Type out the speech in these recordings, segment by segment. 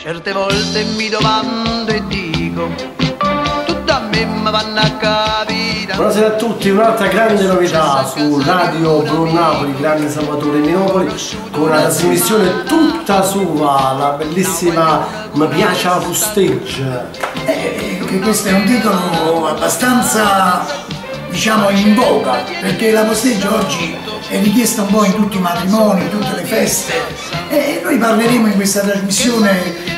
Certe volte mi domando e dico, tutto a me mi vanno a capire. Buonasera a tutti, un'altra grande novità su Radio Blu Napoli, Grande Salvatore Minopoli, con una trasmissione tutta sua, la bellissima Mi piace la posteggia. Questo è un titolo abbastanza, diciamo, in voga, perché la posteggia oggi è richiesta un po' in tutti i matrimoni, in tutte le feste, e noi parleremo in questa trasmissione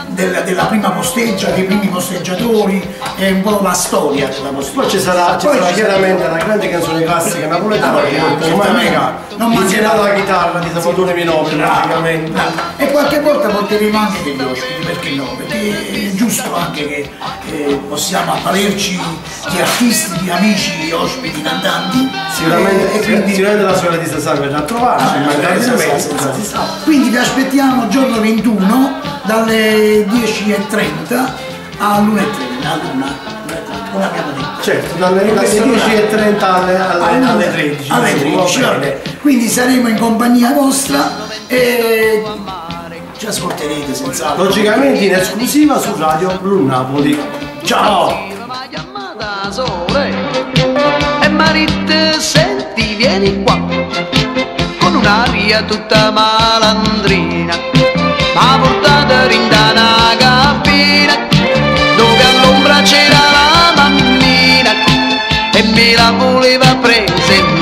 della prima posteggia, dei primi posteggiatori, è un po' la storia della posteggia. Poi ci sarà chiaramente la grande canzone classica napoletana che non mancherà la chitarra di Salvatore Minopoli praticamente. E qualche volta porteremo anche degli ospiti, perché no? Perché è giusto anche che possiamo avvalerci di artisti, di amici, di ospiti, cantanti. Sicuramente la sorella di Sasà verrà a trovarci, quindi vi aspettiamo giorno 21 dalle 10:30 all'1:30, come abbiamo detto. Certo, dalle 10:30 alle 13. Alle 13, vabbè. Quindi saremo in compagnia vostra e ci ascolterete senz'altro. Logicamente in esclusiva su Radio Blu Napoli. Ciao! E Marit, senti, vieni qua, con un'aria tutta malandrina, m'ha portata in una cabina, dove all'ombra c'era la mammina, e me la voleva presentare.